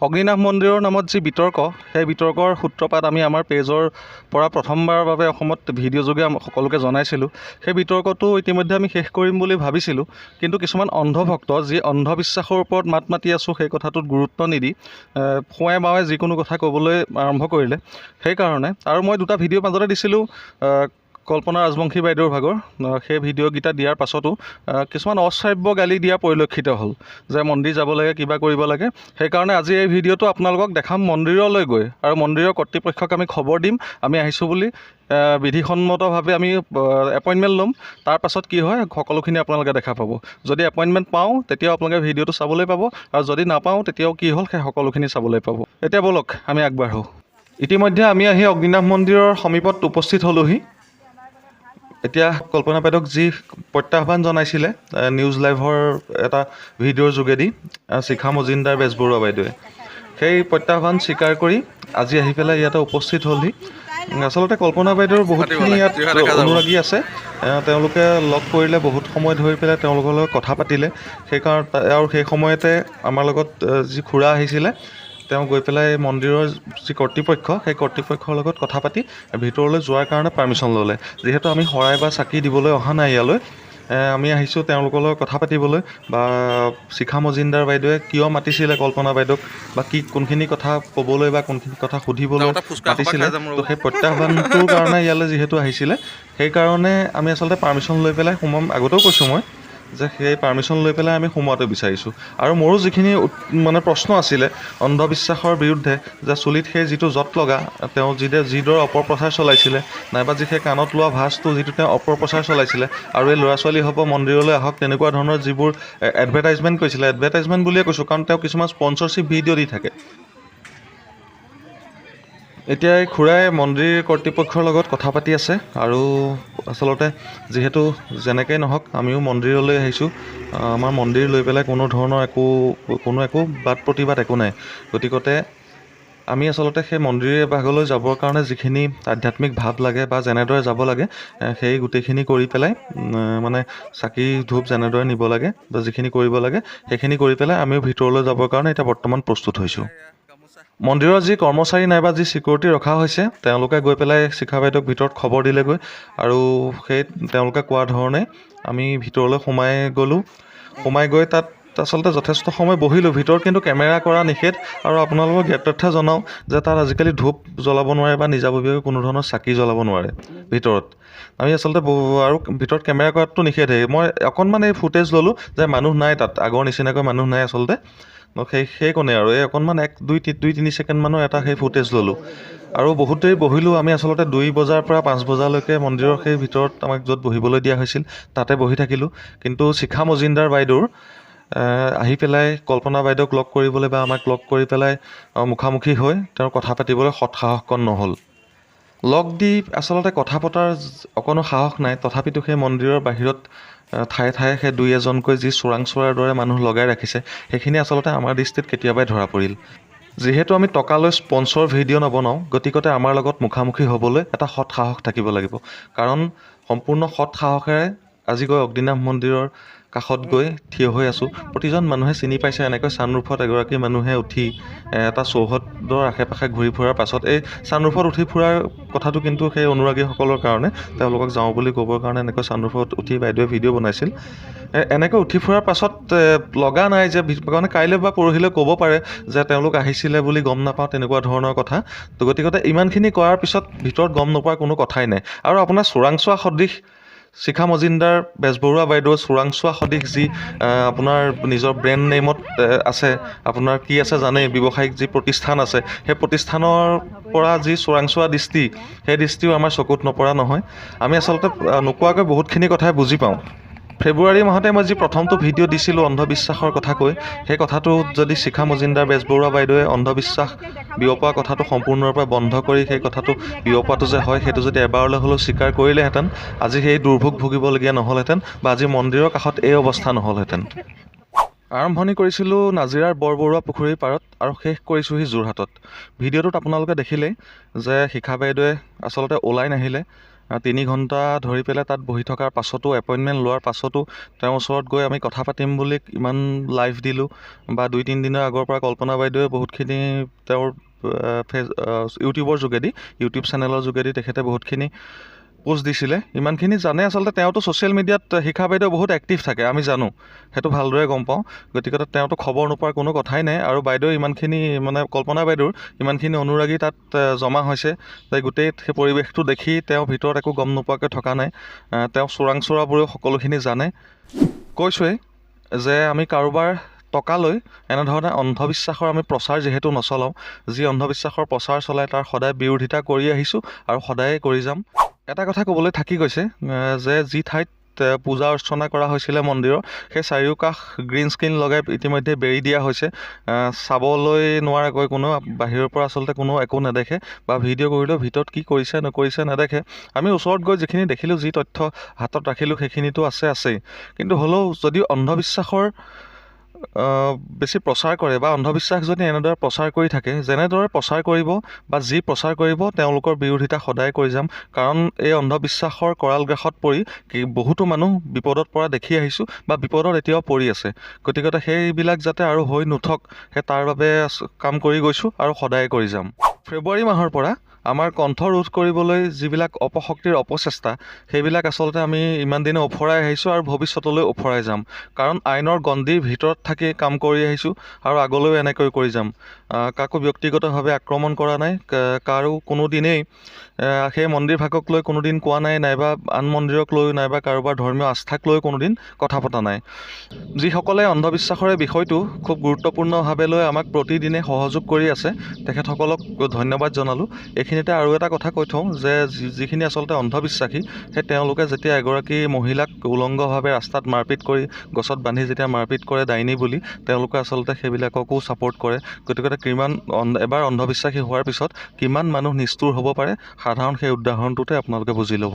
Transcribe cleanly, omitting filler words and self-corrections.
অগ্নিনাভ মন্দিৰৰ নামত যি বিতৰ্ক, সেই বিতৰ্কৰ সূত্ৰপাত আমি আমাৰ পেজৰ পৰা প্ৰথমবাৰৰ বাবে অসমত ভিডিঅ' যোগে সকলোকে জনাইছিলোঁ। সেই বিতৰ্কটো ইতিমধ্যে আমি শেষ কৰিম বুলি ভাবিছিলোঁ, কিন্তু কিছুমান অন্ধভক্ত যি অন্ধবিশ্বাসৰ ওপৰত মাত মাতি আছোঁ সেই কথাটোত গুৰুত্ব নিদি সোঁৱে বাৱে যিকোনো কথা ক'বলৈ আৰম্ভ কৰিলে। সেইকাৰণে আৰু মই দুটা ভিডিঅ' মাজতে দিছিলোঁ কল্পনা ৰাজবংশী বাইদেউৰ ভাগৰ, সেই ভিডিঅ'কেইটা দিয়াৰ পাছতো কিছুমান অশ্ৰাব্য গালি দিয়া পৰিলক্ষিত হ'ল যে মন্দিৰ যাব লাগে, কিবা কৰিব লাগে। সেইকাৰণে আজি এই ভিডিঅ'টো আপোনালোকক দেখাম মন্দিৰলৈ গৈ, আৰু মন্দিৰৰ কৰ্তৃপক্ষক আমি খবৰ দিম আমি আহিছোঁ বুলি। বিধিসন্মতভাৱে আমি এপইণ্টমেণ্ট ল'ম। তাৰ পাছত কি হয় সকলোখিনি আপোনালোকে দেখা পাব। যদি এপইণ্টমেণ্ট পাওঁ তেতিয়াও আপোনালোকে ভিডিঅ'টো চাবলৈ পাব, আৰু যদি নাপাওঁ তেতিয়াও কি হ'ল সেই সকলোখিনি চাবলৈ পাব। এতিয়া ব'লক আমি আগবাঢ়োঁ। ইতিমধ্যে আমি আহি অগ্নিনাভ মন্দিৰৰ সমীপত উপস্থিত হ'লোহি। এতিয়া কল্পনা বাইদেউক যি প্ৰত্যাহ্বান জনাইছিলে নিউজ লাইভৰ এটা ভিডিঅ'ৰ যোগেদি শিখা মজিন্দৰ বেজবৰুৱা বাইদেৱে, সেই প্ৰত্যাহ্বান স্বীকাৰ কৰি আজি আহি পেলাই ইয়াতে উপস্থিত হ'লহি। আচলতে কল্পনা বাইদেউৰ বহুতখিনি ইয়াত অনুৰাগী আছে, তেওঁলোকে লগ কৰিলে বহুত সময় ধৰি পেলাই তেওঁলোকৰ লগত কথা পাতিলে। সেইকাৰণে আৰু সেই সময়তে আমাৰ লগত যি খুৰা আহিছিলে তেওঁ গৈ পেলাই মন্দিৰৰ যি কৰ্তৃপক্ষ সেই কৰ্তৃপক্ষৰ লগত কথা পাতি ভিতৰলৈ যোৱাৰ কাৰণে পাৰ্মিশ্যন ল'লে। যিহেতু আমি শৰাই বা চাকি দিবলৈ অহা নাই ইয়ালৈ, আমি আহিছোঁ তেওঁলোকৰ লগত কথা পাতিবলৈ, বা শিখা মজিন্দৰ বাইদেৱে কিয় মাতিছিলে কল্পনা বাইদেউক, বা কোনখিনি কথা ক'বলৈ বা কোনখিনি কথা সুধিবলৈ মাতিছিলে, তো সেই প্ৰত্যাহ্বানটোৰ কাৰণে ইয়ালৈ যিহেতু আহিছিলে সেইকাৰণে আমি আচলতে পাৰ্মিশ্যন লৈ পেলাই সোমাম। আগতেও কৈছোঁ মই যে সেই পাৰ্মিশ্যন লৈ পেলাই আমি সোমোৱাটো বিচাৰিছোঁ। আৰু মোৰো যিখিনি প্ৰশ্ন আছিলে অন্ধবিশ্বাসৰ বিৰুদ্ধে, যে চুলিত সেই যিটো জট লগা তেওঁ যিদৰে অপপ্ৰচাৰ চলাইছিলে, নাইবা যি সেই কাণত লোৱা ভাঁজটো যিটো তেওঁ অপপ্ৰচাৰ চলাইছিলে, আৰু এই ল'ৰা ছোৱালী হ'ব মন্দিৰলৈ আহক তেনেকুৱা ধৰণৰ যিবোৰ এডভাৰটাইজমেণ্ট কৰিছিলে, এডভাৰটাইজমেণ্ট বুলিয়ে কৈছোঁ কাৰণ তেওঁ কিছুমান স্পনচৰশ্বিপ ভিডিঅ' দি থাকে। এতিয়া এই খুৰাই মন্দিৰ কৰ্তৃপক্ষৰ লগত কথা পাতি আছে, আৰু আচলতে যিহেতু যেনেকৈ নহওক আমিও মন্দিৰলৈ আহিছোঁ, আমাৰ মন্দিৰ লৈ পেলাই কোনো ধৰণৰ একো বাদ প্ৰতিবাদ একো নাই। গতিকতে আমি আচলতে সেই মন্দিৰ ভাগলৈ যাবৰ কাৰণে যিখিনি আধ্যাত্মিক ভাৱ লাগে বা যেনেদৰে যাব লাগে সেই গোটেইখিনি কৰি পেলাই, চাকি ধূপ যেনেদৰে নিব লাগে বা যিখিনি কৰিব লাগে সেইখিনি কৰি পেলাই আমিও ভিতৰলৈ যাবৰ কাৰণে এতিয়া বৰ্তমান প্ৰস্তুত হৈছোঁ। মন্দিৰৰ যি কৰ্মচাৰী নাইবা যি ছিকিউৰিটি ৰখা হৈছে তেওঁলোকে গৈ পেলাই শিখা বাইদেউক ভিতৰত খবৰ দিলেগৈ, আৰু সেই তেওঁলোকে কোৱা ধৰণে আমি ভিতৰলৈ সোমাই গ'লোঁ। সোমাই গৈ তাত আচলতে যথেষ্ট সময় বহিলোঁ। ভিতৰত কিন্তু কেমেৰা কৰা নিষেধ, আৰু আপোনালোকক জ্ঞাতাৰ্থে জনাওঁ যে তাত আজিকালি ধূপ জ্বলাব নোৱাৰে বা নিজাববীয়াকৈ কোনো ধৰণৰ চাকি জ্বলাব নোৱাৰে ভিতৰত। আমি আচলতে আৰু ভিতৰত কেমেৰা কৰাটো নিষেধেই। মই অকণমান এই ফুটেজ ল'লোঁ যে মানুহ নাই তাত, আগৰ নিচিনাকৈ মানুহ নাই আচলতে। সেইকণে আৰু এই অকণমান 2-3 ছেকেণ্ডমানৰ এটা সেই ফুটেজ ল'লোঁ, আৰু বহুত দেৰি বহিলোঁ। আমি আচলতে 2 বজাৰ পৰা 5 বজালৈকে মন্দিৰৰ সেই ভিতৰত আমাক য'ত বহিবলৈ দিয়া হৈছিল তাতে বহি থাকিলোঁ। কিন্তু শিখা মজিন্দৰ বাইদেউৰ আহি পেলাই কল্পনা বাইদেউক লগ কৰিবলৈ বা আমাক লগ কৰি পেলাই মুখামুখি হৈ তেওঁৰ কথা পাতিবলৈ সৎসাহসকণ নহ'ল। লগ দি আচলতে কথা পতাৰ অকণো সাহস নাই, তথাপিতো সেই মন্দিৰৰ বাহিৰত ঠায়ে ঠায়ে সেই 2-এজনকৈ যি চোৰাংচোৱাৰ দৰে মানুহ লগাই ৰাখিছে সেইখিনি আচলতে আমাৰ দৃষ্টিত কেতিয়াবাই ধৰা পৰিল। যিহেতু আমি টকালৈ স্পনচৰ ভিডিঅ' নবনাওঁ, গতিকতে আমাৰ লগত মুখামুখি হ'বলৈ এটা সৎ সাহস থাকিব লাগিব। কাৰণ সম্পূৰ্ণ সৎ সাহসেৰে আজি গৈ অগ্নিনাভ মন্দিৰৰ কাষত গৈ থিয় হৈ আছোঁ। প্ৰতিজন মানুহে চিনি পাইছে এনেকৈ ছানৰুফত এগৰাকী মানুহে উঠি এটা চৌহদৰ আশে পাশে ঘূৰি ফুৰাৰ পাছত, এই ছানৰুফত উঠি ফুৰাৰ কথাটো কিন্তু সেই অনুৰাগীসকলৰ কাৰণে, তেওঁলোকক যাওঁ বুলি ক'বৰ কাৰণে এনেকৈ ছানৰুফত উঠি বাইদেৱে ভিডিঅ' বনাইছিল। এনেকৈ উঠি ফুৰাৰ পাছত লগা নাই যে কাইলৈ বা পৰহিলৈ ক'ব পাৰে যে তেওঁলোক আহিছিলে বুলি গম নাপাওঁ, তেনেকুৱা ধৰণৰ কথা। তো গতিকতে ইমানখিনি কৰাৰ পিছত ভিতৰত গম নোপোৱাৰ কোনো কথাই নাই। আৰু আপোনাৰ চোৰাংচোৱা সদৃশ শিখা মজিন্দৰ বেজবৰুৱা বাইদেউ চোৰাংচোৱা সদৃশ যি আপোনাৰ নিজৰ ব্ৰেণ্ড নেইমত আছে, আপোনাৰ কি আছে জানেই, ব্যৱসায়িক যি প্ৰতিষ্ঠান আছে সেই প্ৰতিষ্ঠানৰ পৰা যি চোৰাংচোৱা দৃষ্টি, সেই দৃষ্টিও আমাৰ চকুত নপৰা নহয়। আমি আচলতে নোকোৱাকৈ বহুতখিনি কথাই বুজি পাওঁ। ফেব্ৰুৱাৰী মাহতে মই যি প্ৰথমটো ভিডিঅ' দিছিলোঁ অন্ধবিশ্বাসৰ কথা কৈ, সেই কথাটো যদি শিখা মজিন্দৰ বেজবৰুৱা বাইদেৱে অন্ধবিশ্বাস বিয়পোৱা কথাটো সম্পূৰ্ণৰূপে বন্ধ কৰি সেই কথাটো বিয়পোৱাটো যে হয় সেইটো যদি এবাৰলৈ হ'লেও স্বীকাৰ কৰিলেহেঁতেন, আজি সেই দুৰ্ভোগ ভুগিবলগীয়া নহ'লহেঁতেন, বা আজি মন্দিৰৰ কাষত এই অৱস্থা নহ'লহেঁতেন। আৰম্ভণি কৰিছিলোঁ নাজিৰাৰ বৰবৰুৱা পুখুৰীৰ পাৰত, আৰু শেষ কৰিছোঁহি যোৰহাটত। ভিডিঅ'টোত আপোনালোকে দেখিলেই যে শিখা বাইদেৱে আচলতে ওলাই নাহিলে, 3 ঘণ্টা ধৰি পেলাই তাত বহি থকাৰ পাছতো এপইণ্টমেণ্ট লোৱাৰ পাছতো তেওঁৰ ওচৰত গৈ আমি কথা পাতিম বুলি ইমান লাইভ দিলোঁ বা 2-3 দিনৰ আগৰ পৰা কল্পনা বাইদেৱে বহুতখিনি তেওঁৰ ইউটিউবৰ যোগেদি ইউটিউব চেনেলৰ যোগেদি তেখেতে বহুতখিনি পোষ্ট দিছিলে ইমানখিনি জানে আচলতে তেওঁতো ছ'চিয়েল মিডিয়াত শিখা বাইদেউ বহুত এক্টিভ থাকে আমি জানো সেইটো ভালদৰে গম পাওঁ গতিকে তেওঁতো খবৰ নোপোৱাৰ কোনো কথাই নাই আৰু বাইদেউ ইমানখিনি মানে কল্পনা বাইদেউৰ ইমানখিনি অনুৰাগী তাত জমা হৈছে তাই গোটেই সেই পৰিৱেশটো দেখি তেওঁ ভিতৰত একো গম নোপোৱাকৈ থকা নাই তেওঁ চোৰাংচোৰাবোৰেও সকলোখিনি জানে কৈছোৱেই যে আমি কাৰোবাৰ টকা লৈ এনেধৰণে অন্ধবিশ্বাসৰ আমি প্ৰচাৰ যিহেতু নচলাওঁ যি অন্ধবিশ্বাসৰ প্ৰচাৰ চলাই তাৰ সদায় বিৰোধিতা কৰি আহিছোঁ আৰু সদায়ে কৰি যাম এটা কথা ক'বলৈ থাকি গৈছে যে যি ঠাইত পূজা অৰ্চনা কৰা হৈছিলে মন্দিৰৰ সেই চাৰিওকাষ গ্ৰীণ স্ক্ৰীণ লগাই ইতিমধ্যে বেৰি দিয়া হৈছে চাবলৈ নোৱাৰাকৈ কোনো বাহিৰৰ পৰা আচলতে কোনো একো নেদেখে বা ভিডিঅ' কৰিলেও ভিতৰত কি কৰিছে নকৰিছে নেদেখে আমি ওচৰত গৈ যিখিনি দেখিলোঁ যি তথ্য হাতত ৰাখিলোঁ সেইখিনিতো আছেই কিন্তু হ'লেও যদিও অন্ধবিশ্বাসৰ বেছি প্ৰচাৰ কৰে বা অন্ধবিশ্বাস যদি এনেদৰে প্ৰচাৰ কৰি থাকে যেনেদৰে প্ৰচাৰ কৰিব বা যি প্ৰচাৰ কৰিব তেওঁলোকৰ বিৰোধিতা সদায় কৰি যাম কাৰণ এই অন্ধবিশ্বাসৰ কৰাল গ্ৰাসত পৰি বহুতো মানুহ বিপদত পৰা দেখি আহিছোঁ বা বিপদত এতিয়াও পৰি আছে গতিকে সেইবিলাক যাতে আৰু হৈ নুঠক সেই তাৰ বাবে কাম কৰি গৈছোঁ আৰু সদায় কৰি যাম ফেব্ৰুৱাৰী মাহৰ পৰা আমাৰ কণ্ঠ ৰোধ কৰিবলৈ যিবিলাক অপশক্তিৰ অপচেষ্টা সেইবিলাক আচলতে আমি ইমান দিনে ওফৰাই আহিছোঁ আৰু ভৱিষ্যতলৈ ওফৰাই যাম কাৰণ আইনৰ গণ্ডিৰ ভিতৰত থাকি কাম কৰি আহিছোঁ আৰু আগলৈও এনেকৈ কৰি যাম কাকো ব্যক্তিগতভাৱে আক্ৰমণ কৰা নাই কাৰো কোনো দিনেই সেই মন্দিৰ ভাগক লৈ কোনোদিন কোৱা নাই নাইবা আন মন্দিৰক লৈ নাইবা কাৰোবাৰ ধৰ্মীয় আস্থাক লৈ কোনোদিন কথা পতা নাই যিসকলে অন্ধবিশ্বাসৰে বিষয়টো খুব গুৰুত্বপূৰ্ণভাৱে লৈ আমাক প্ৰতিদিনে সহযোগ কৰি আছে তেখেতসকলক ধন্যবাদ জনালোঁ এইখিনিতে আৰু এটা কথা কৈ থওঁ যে যিখিনি আচলতে অন্ধবিশ্বাসী সেই তেওঁলোকে যেতিয়া এগৰাকী মহিলাক উলংগভাৱে ৰাস্তাত মাৰপিট কৰি গছত বান্ধি যেতিয়া মাৰপিট কৰে ডাইনী বুলি তেওঁলোকে আচলতে সেইবিলাককো ছাপোৰ্ট কৰে গতিকে এবাৰ অন্ধবিশ্বাসী হোৱাৰ পিছত কিমান মানুহ নিষ্ঠুৰ হ'ব পাৰে সাধাৰণ সেই উদাহৰণটোতে আপোনালোকে বুজি ল'ব